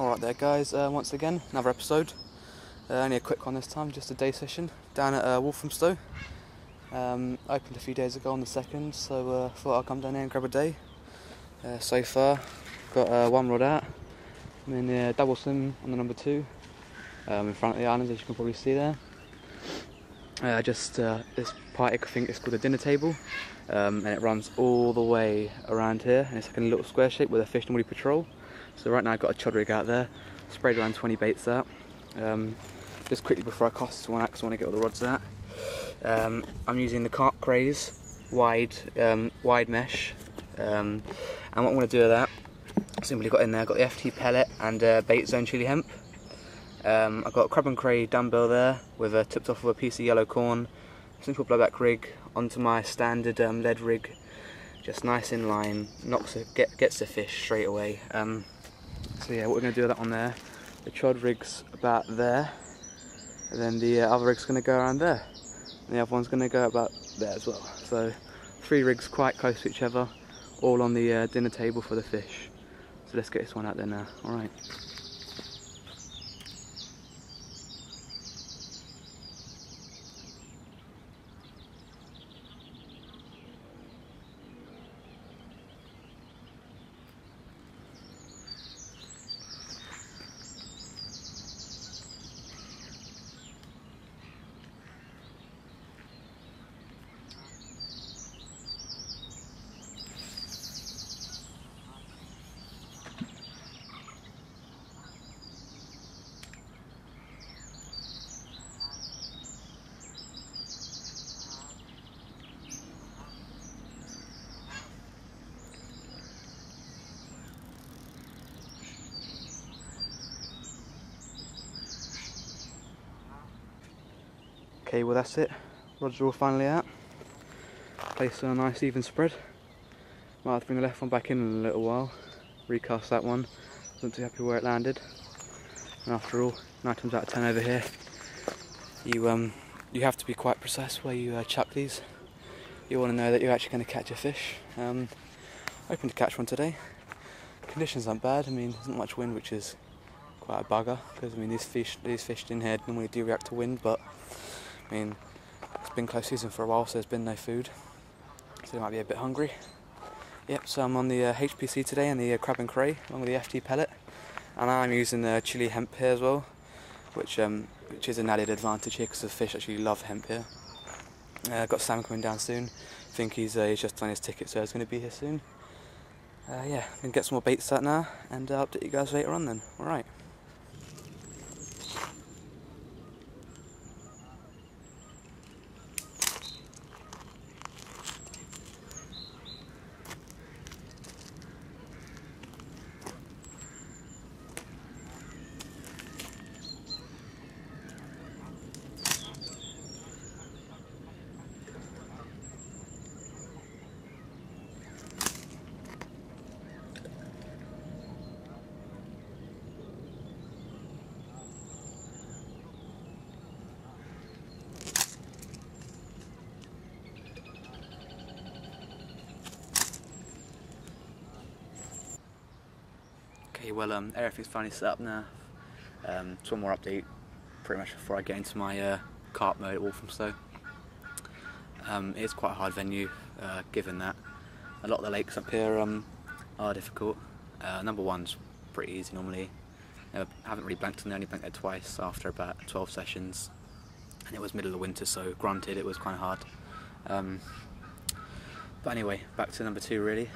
Alright there guys, once again, another episode. Only a quick one this time, just a day session down at Walthamstow. Opened a few days ago on the 2nd, so thought I'd come down here and grab a day. So far, got one rod out. I'm in the double swim on the number 2, in front of the island, as you can probably see there. This part, I think it's called a dinner table, and it runs all the way around here, and it's like a little square shape where the fish normally patrol. So right now I've got a chod rig out there, sprayed around 20 baits out. Just quickly before I cast one out, because I want to get all the rods out. I'm using the Carp Craze wide mesh, and what I'm going to do with that, simply got in there, got the FT pellet and bait zone chili hemp. I've got a crab and cray dumbbell there with tipped off with a piece of yellow corn, simple blowback rig onto my standard lead rig, just nice in line, gets the fish straight away. So yeah, what we're going to do with that on there, the chod rig's about there, and then the other rig's going to go around there, and the other one's going to go about there as well. So 3 rigs quite close to each other, all on the dinner table for the fish. So let's get this one out there now. Alright. Okay, well that's it. Rods are all finally out. Placed on a nice even spread. Might have to bring the left one back in a little while. Recast that one. Wasn't too happy where it landed. And after all, 9 times out of 10 over here, you have to be quite precise where you chuck these. You want to know that you're actually going to catch a fish. Hoping to catch one today. Conditions aren't bad. I mean, there's not much wind, which is quite a bugger, because I mean these fish in here normally do react to wind, but I mean, it's been close season for a while, so there's been no food, so they might be a bit hungry. Yep, so I'm on the HPC today and the crab and cray, along with the FT pellet, and I'm using the chili hemp here as well, which is an added advantage here because the fish actually love hemp here. Got Sam coming down soon. I think he's just done his ticket, so he's going to be here soon. Yeah, I'm going to get some more baits out now, and I'll update you guys later on then. Alright. Okay, well everything's finally set up now. Just one more update pretty much before I get into my carp mode at Walthamstow. It is quite a hard venue, given that a lot of the lakes up here are difficult. Number 1's pretty easy normally. I haven't really blanked on there, only blanked there twice after about 12 sessions, and it was middle of winter, so granted it was kind of hard. But anyway, back to number 2 really.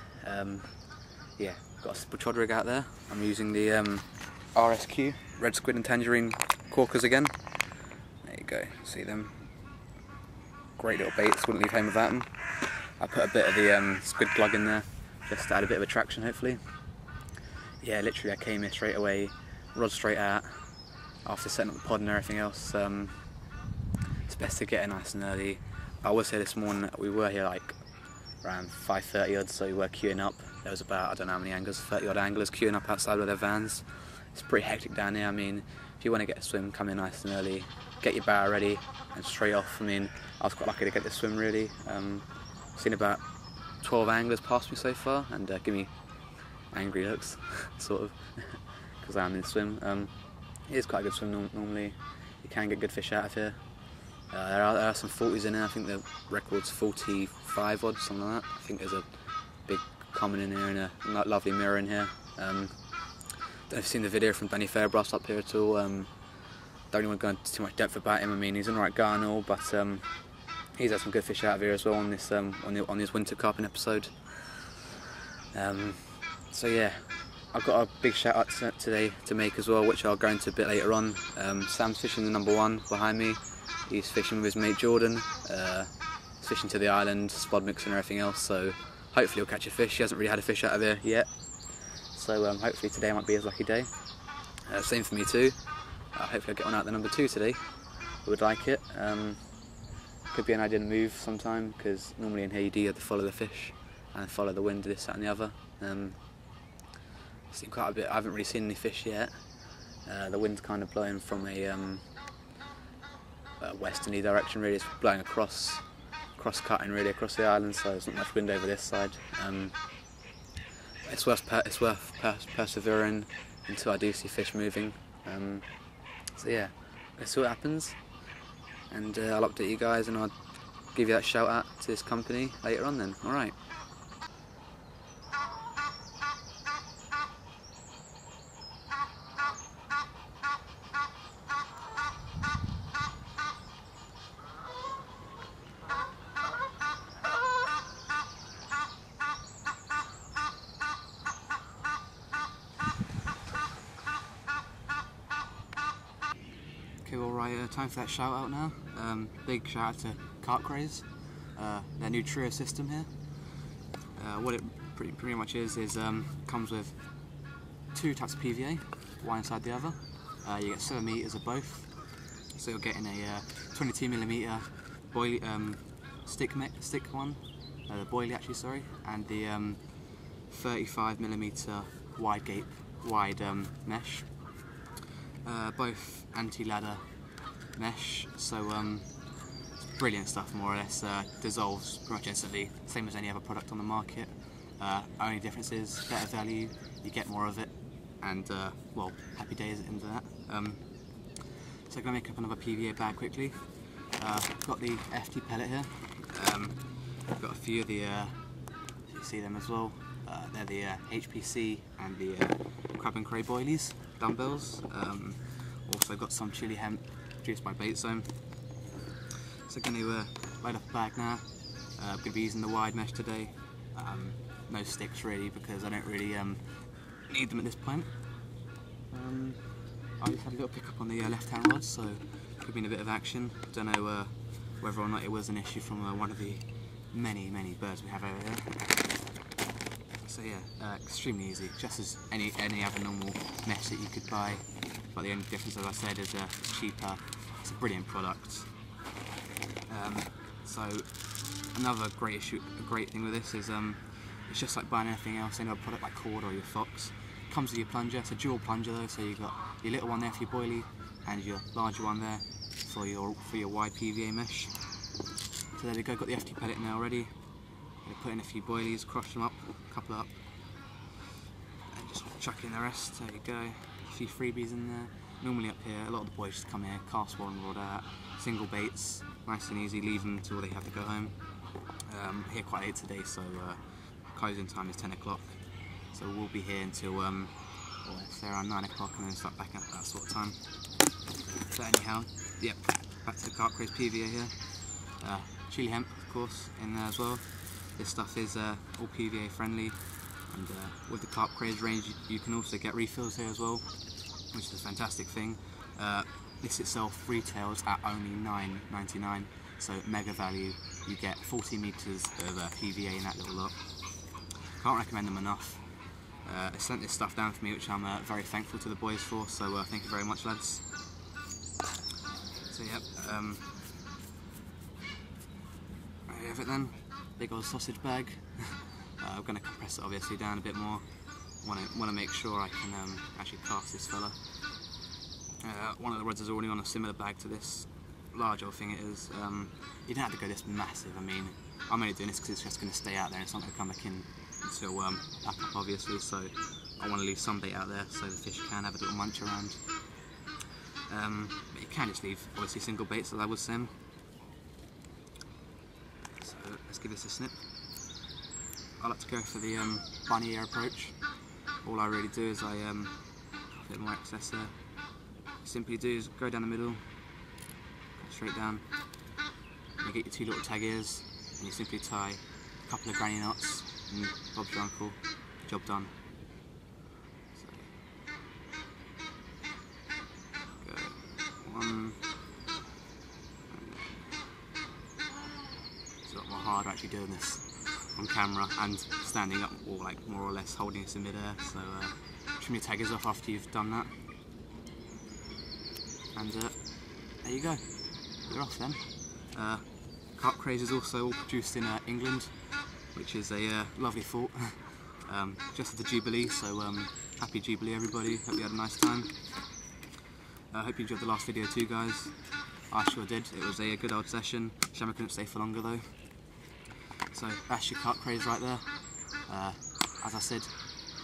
Yeah, got a simple chod rig out there. I'm using the RSQ, red squid and tangerine corkers again. There you go, see them. Great little baits, wouldn't leave home without them. I put a bit of the squid glug in there, just to add a bit of attraction hopefully. Yeah, literally I came here straight away, rod straight out, after setting up the pod and everything else. It's best to get here nice and early. I was here this morning, we were here like around 5:30 odd, so we were queuing up. There was about, I don't know how many anglers, 30 odd anglers queuing up outside with their vans. It's pretty hectic down here. I mean, if you want to get a swim, come in nice and early, get your barrow ready and straight off. I mean, I was quite lucky to get this swim really. Seen about 12 anglers pass me so far and give me angry looks, sort of. because I am in the swim. It is quite a good swim normally. You can get good fish out of here. There are some 40s in here. I think the record's 45 odd, something like that. I think there's a big common in here and a lovely mirror in here. Don't know if you've seen the video from Danny Fairbrass up here at all. Don't really want to go into too much depth about him. I mean, he's an alright guy and all, but he's had some good fish out of here as well on this on his winter carping episode. So yeah, I've got a big shout out today to make as well, which I'll go into a bit later on. Sam's fishing the number 1 behind me. He's fishing with his mate Jordan. He's fishing to the island, spod mixing and everything else, so hopefully he'll catch a fish. He hasn't really had a fish out of here yet, so hopefully today might be his lucky day. Same for me too. Hopefully I'll get one out the number 2 today. I would like it. Could be an idea to move sometime, because normally in here you do have to follow the fish and follow the wind, this, that and the other. Seen quite a bit. I haven't really seen any fish yet. The wind's kind of blowing from a westerly direction really. It's blowing cross-cutting really across the island, so there's not much wind over this side. It's worth persevering until I do see fish moving. So yeah, let's see what happens, and I'll update you guys, and I'll give you that shout out to this company later on then. Alright. Okay, well, right, time for that shout out now. Big shout out to Carping, their new trio system here. What it pretty much is comes with 2 types of PVA, one inside the other. You get 7 meters of both, so you're getting a 22mm stick one, the boilie actually, sorry, and the 35mm wide mesh. Both anti-ladder mesh, so it's brilliant stuff, more or less. Dissolves pretty much instantly, same as any other product on the market. Only difference is better value, you get more of it, and well, happy days into that. So I'm going to make up another PVA bag quickly. I've got the FT pellet here. I've got a few of the, you see them as well. They're the HPC and the Crab and Cray boilies, dumbbells. Also got some chili hemp produced by Bait Zone. So going to load up a bag now. I'm going to be using the wide mesh today. No sticks really, because I don't really need them at this point. I just had a little pickup on the left-hand rod, so could be in a bit of action. Don't know whether or not it was an issue from one of the many birds we have over here. So yeah, extremely easy, just as any other normal mesh that you could buy, but the only difference, as I said, is it's cheaper. It's a brilliant product. So another great thing with this is it's just like buying anything else, any other product like cord or your fox. It comes with your plunger. It's a dual plunger though, so you've got your little one there for your boilie and your larger one there for your wide PVA mesh. So there we go, got the FT pellet now already. Gonna put in a few boilies, crush them up, a couple up, and just chuck in the rest. There you go, a few freebies in there. Normally up here, a lot of the boys just come here, cast one rod out, single baits, nice and easy, leave them until they have to go home. Here quite late today, so closing time is 10 o'clock, so we'll be here until let's say around 9 o'clock, and then start back at that sort of time. So anyhow, yep, back to the Carping PVA here. Chili hemp, of course, in there as well. This stuff is all PVA friendly, and with the Carping range you can also get refills here as well, which is a fantastic thing. This itself retails at only $9.99, so mega value. You get 40 meters of PVA in that little lot. Can't recommend them enough. They sent this stuff down for me, which I'm very thankful to the boys for, so thank you very much, lads. So yep, there you have it then. Big old sausage bag. I'm going to compress it obviously down a bit more. Want to make sure I can actually cast this fella. One of the rods is already on a similar bag to this large old thing it is. You don't have to go this massive. I mean, I'm only doing this because it's just going to stay out there and it's not going to come back in until back up obviously, so I want to leave some bait out there so the fish can have a little munch around. But you can just leave obviously single baits as I would sim. So let's give this a snip. I like to go for the bunny ear approach. All I really do is I a bit more excess there. Simply do is go down the middle, go straight down. You get your 2 little tag ears, and you simply tie a couple of granny knots, and Bob's your uncle. Job done. So, go 1. It's a lot more hard actually doing this on camera and standing up, or like more or less holding this in mid-air. So trim your taggers off after you've done that, and there you go. You're off then. Carp craze is also all produced in England, which is a lovely thought. Just at the Jubilee, so happy Jubilee everybody, hope you had a nice time. I hope you enjoyed the last video too, guys. I sure did. It was a good old session. Shame I couldn't stay for longer though. So that's your carp craze right there. As I said,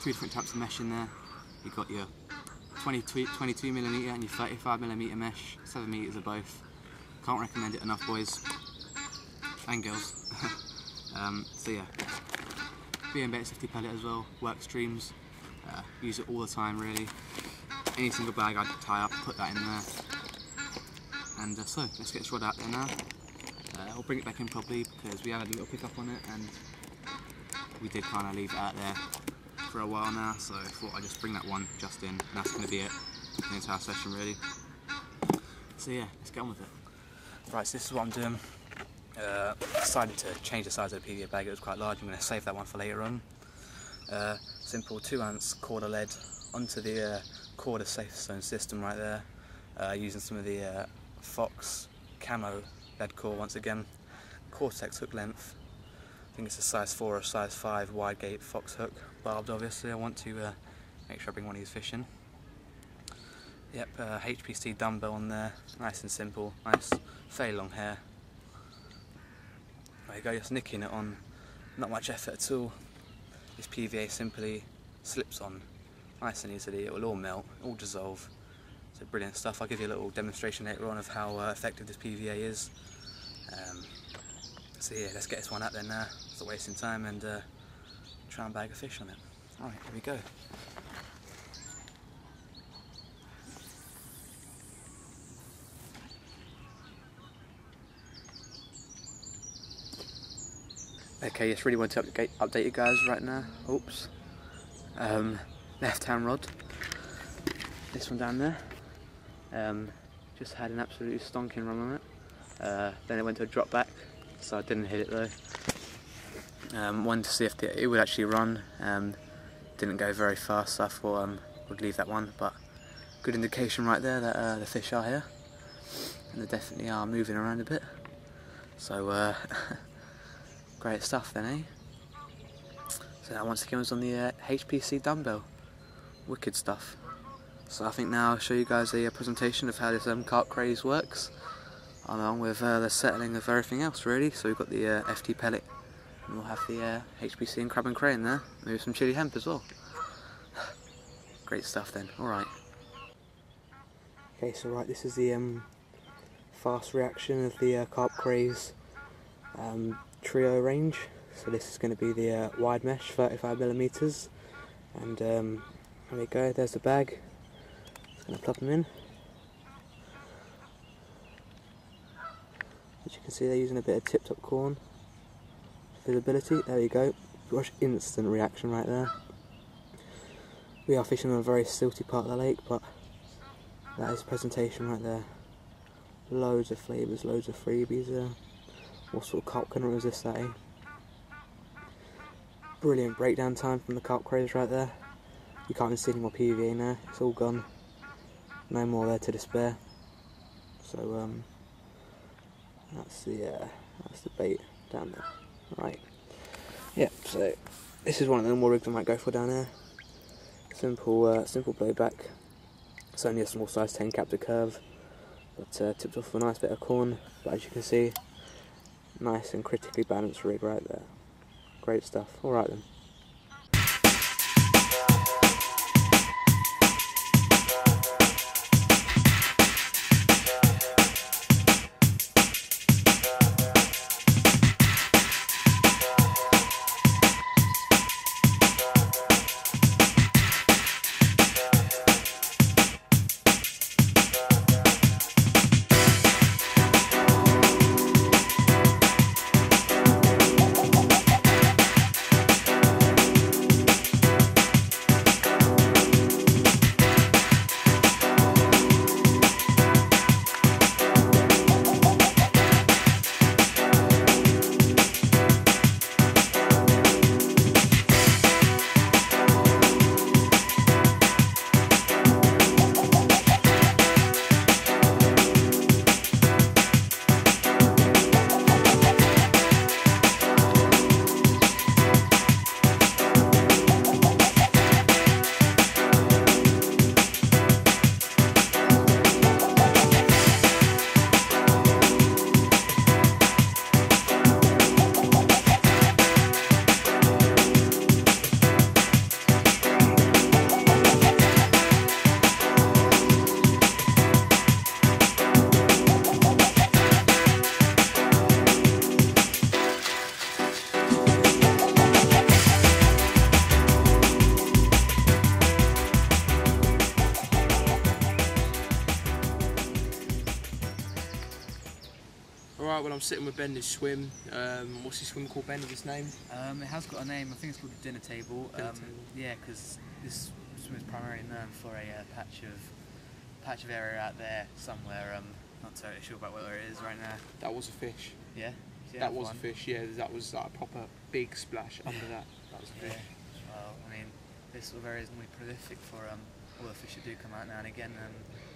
2 different types of mesh in there. You've got your 22mm and your 35mm mesh, 7 meters of both. Can't recommend it enough, boys and girls. So yeah, BM-Bait safety pellet as well, work streams, use it all the time really. Any single bag I'd tie up, put that in there. And so, let's get this rod out there now. I'll bring it back in probably because we had a little pickup on it and we did kind of leave it out there for a while now, so I thought I'd just bring that one just in, and that's going to be it for the entire session really. So yeah, let's get on with it. Right, so this is what I'm doing. Decided to change the size of the PVA bag, it was quite large. I'm going to save that one for later on. Simple 2-ounce quarter lead onto the quarter safe zone system right there, using some of the Fox camo lead core once again. Cortex hook length, I think it's a size 4 or size 5 wide gate Fox hook, barbed obviously. I want to make sure I bring one of these fish in. Yep, HPC dumbbell on there, nice and simple, nice, fairly long hair. There you go, just nicking it on, not much effort at all. This PVA simply slips on nice and easily, it will all melt, all dissolve. So brilliant stuff. I'll give you a little demonstration later on of how effective this PVA is. So yeah, let's get this one out there now, stop wasting time and try and bag a fish on it. Alright, here we go. Okay, just really want to update you guys right now. Oops. Left hand rod. This one down there. Just had an absolutely stonking run on it. Then it went to a drop back, so I didn't hit it though. Wanted to see if it would actually run. Didn't go very fast, so I thought would leave that one. But good indication right there that the fish are here, and they definitely are moving around a bit. So. Great stuff then, eh? So that once again was on the HPC dumbbell. Wicked stuff. So I think now I'll show you guys a presentation of how this carp craze works, along with the settling of everything else really. So we've got the FT pellet, and we'll have the HPC and crab and crane there, maybe some chili hemp as well. Great stuff then, alright. Okay, so right, this is the fast reaction of the carp craze trio range. So this is going to be the wide mesh 35mm, and there we go, there's the bag. Just going to plop them in. As you can see, they're using a bit of tip top corn visibility. There you go, watch, instant reaction right there. We are fishing on a very silty part of the lake, but that is presentation right there. Loads of flavours, loads of freebies there. What sort of carp can resist that, eh? Brilliant breakdown time from the carp craze right there. You can't even see any more PVA now, it's all gone. No more there to despair. So that's the bait down there. Right. Yep, so this is one of the more rigs I might go for down there. Simple blowback. It's only a small size 10 captive curve, but tipped off with a nice bit of corn. But as you can see, nice and critically balanced rig right there. Great stuff. Alright then. Alright, well I'm sitting with Ben this swim. What's his swim called, Ben? Is his name? It has got a name. I think it's called the dinner table. Yeah, because this swim is primarily known for a patch of area out there somewhere. Not totally sure about where it is right now. That was a fish. Yeah. That was a fish. Yeah, that was like a proper big splash under that. That was a fish. Well, I mean, this sort of area is really prolific for all the fish that do come out now and again.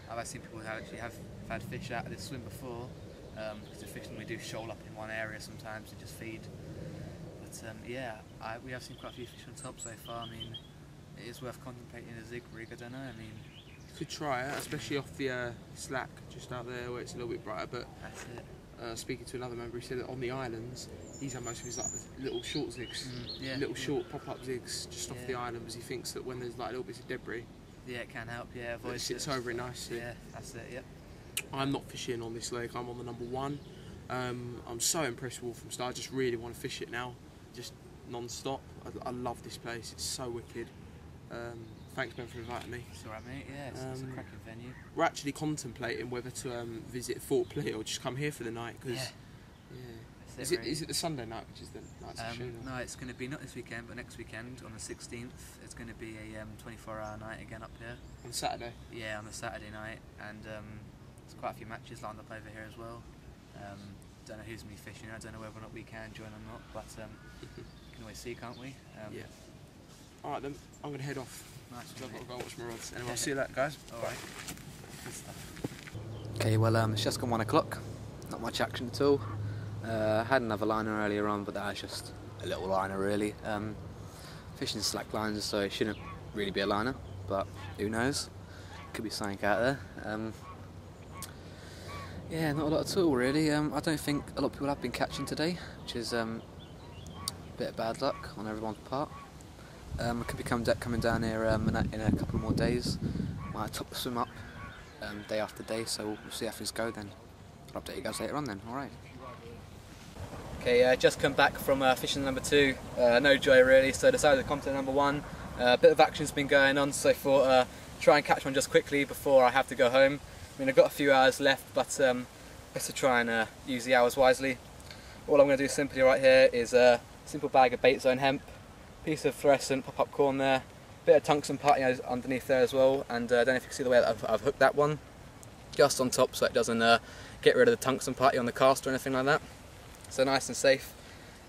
I've seen people who actually have had fish out of this swim before, because the fish normally do shoal up in one area sometimes to just feed. But yeah, we have seen quite a few fish on top so far. I mean, it is worth contemplating a zig rig. I don't know. I mean, you could try it, especially off the slack just out there where it's a little bit brighter. But that's it. Speaking to another member, he said that on the islands, he's had most of his like little short zigs, short pop-up zigs just off the island, because he thinks that when there's like little bits of debris, it can help. Yeah, avoid it sits over it nicely. Yeah, that's it. Yep. I'm not fishing on this lake. I'm on the number 1. I'm so impressed with Walthamstow. I just really want to fish it now, just non-stop. I love this place. It's so wicked. Thanks, Ben, for inviting me. It's alright, mate. Yeah, it's a cracking venue. We're actually contemplating whether to visit Fort Plea or just come here for the night. Cause, Is it the Sunday night, which is the night session? No, it's going to be not this weekend, but next weekend on the 16th. It's going to be a 24-hour night again up here. On Saturday? Yeah, on the Saturday night, and there's quite a few matches lined up over here as well. Don't know who's going to be fishing. I don't know whether or not we can join or not, but we can always see, can't we? Yeah. All right then, I'm going to head off. Nice. I've got to go watch my rods. Anyway, I'll see you later, guys. Alright. Okay, well, it's just gone 1 o'clock. Not much action at all. Had another liner earlier on, but that was just a little liner, really. Fishing slack lines, so it shouldn't really be a liner, but who knows? Could be something out there. Yeah, not a lot at all, really. I don't think a lot of people have been catching today, which is a bit of bad luck on everyone's part. I could be coming down here in a couple more days. Might top the swim up day after day, so we'll see how things go then. I'll update you guys later on then, alright. Okay, just come back from fishing number 2. No joy really, so decided to come to number 1. A bit of action's been going on, so I thought try and catch one just quickly before I have to go home. I mean, I've got a few hours left, but best to try and use the hours wisely. All I'm going to do simply right here is a simple bag of bait zone hemp, piece of fluorescent pop-up corn there, bit of tungsten putty underneath there as well, and I don't know if you can see the way that I've hooked that one, just on top so it doesn't get rid of the tungsten putty on the cast or anything like that. So nice and safe.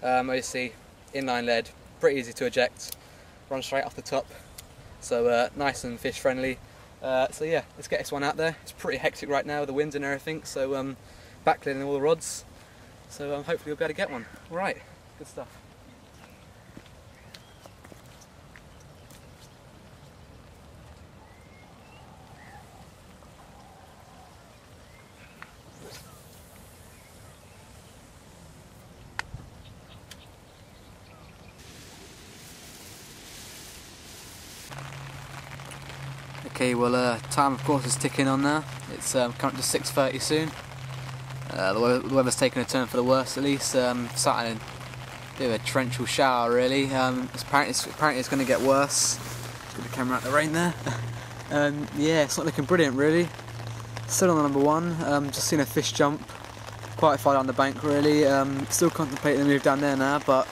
As you see, inline lead, pretty easy to eject, run straight off the top, so nice and fish friendly. So yeah, let's get this one out there. It's pretty hectic right now with the winds and everything, so backlining all the rods, so hopefully we'll be able to get one. Alright, good stuff. Okay, well, time of course is ticking on now. It's coming up to 6:30 soon. The weather's taking a turn for the worse, at least. Starting a bit of a torrential shower, really. Apparently it's going to get worse. Get the camera out the rain there. Yeah, it's not looking brilliant, really. Still on the number 1. Just seen a fish jump quite far down the bank, really. Still contemplating the move down there now, but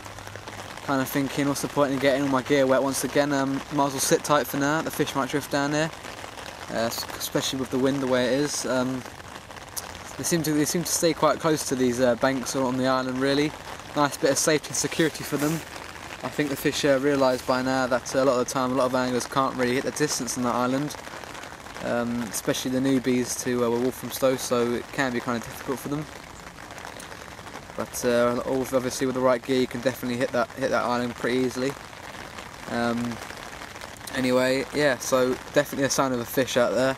kind of thinking, what's the point in getting all my gear wet once again? Might as well sit tight for now. The fish might drift down there, especially with the wind the way it is. They seem to stay quite close to these banks on the island, really. Nice bit of safety and security for them. I think the fish realise by now that a lot of the time a lot of anglers can't really hit the distance on that island, especially the newbies to Walthamstow, so it can be kind of difficult for them. But obviously with the right gear you can definitely hit that island pretty easily. Anyway, yeah, so definitely a sign of a fish out there.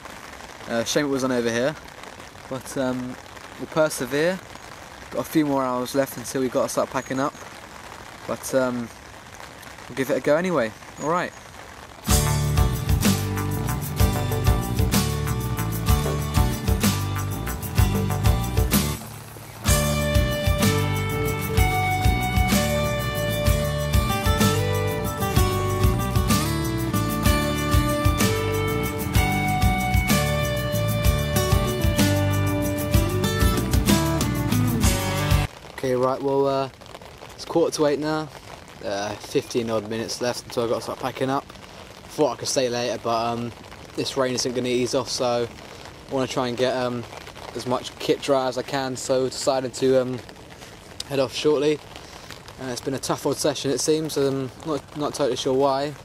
Shame it wasn't over here, but we'll persevere. Got a few more hours left until we've got to start packing up, but we'll give it a go anyway. Alright. Right, well, it's 7:45 now. 15 odd minutes left until I've got to start packing up. Thought I could stay later, but this rain isn't going to ease off, so I want to try and get as much kit dry as I can, so decided to head off shortly. It's been a tough old session, it seems. Not totally sure why.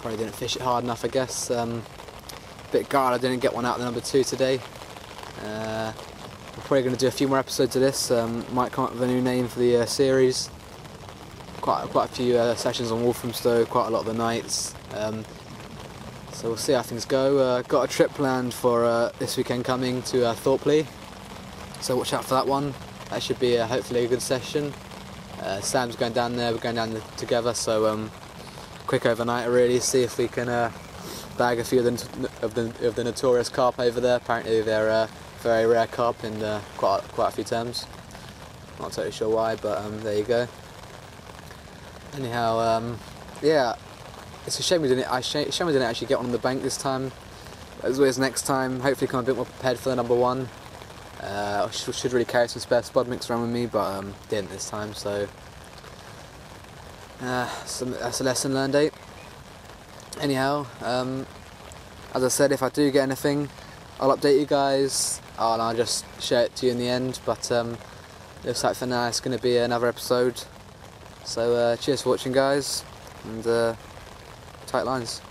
Probably didn't fish it hard enough, I guess. Bit gutted I didn't get one out of the number 2 today. We're probably going to do a few more episodes of this. Might come up with a new name for the series. Quite a few sessions on Walthamstow, quite a lot of the nights. So we'll see how things go. Got a trip planned for this weekend coming to Thorpley, so watch out for that one. That should be hopefully a good session. Sam's going down there, we're going down there together, so quick overnight really, see if we can bag a few of the notorious carp over there. Apparently they're very rare carp in quite a few terms. Not totally sure why, but there you go. Anyhow, yeah, it's a shame we didn't actually get one on the bank this time. As always, next time, hopefully come a bit more prepared for the number 1. I should really carry some spare spud mix around with me, but didn't this time, so that's a lesson learned, eh? Anyhow, as I said, if I do get anything, I'll update you guys, and I'll just share it to you in the end, but looks like for now it's going to be another episode. So cheers for watching, guys, and tight lines.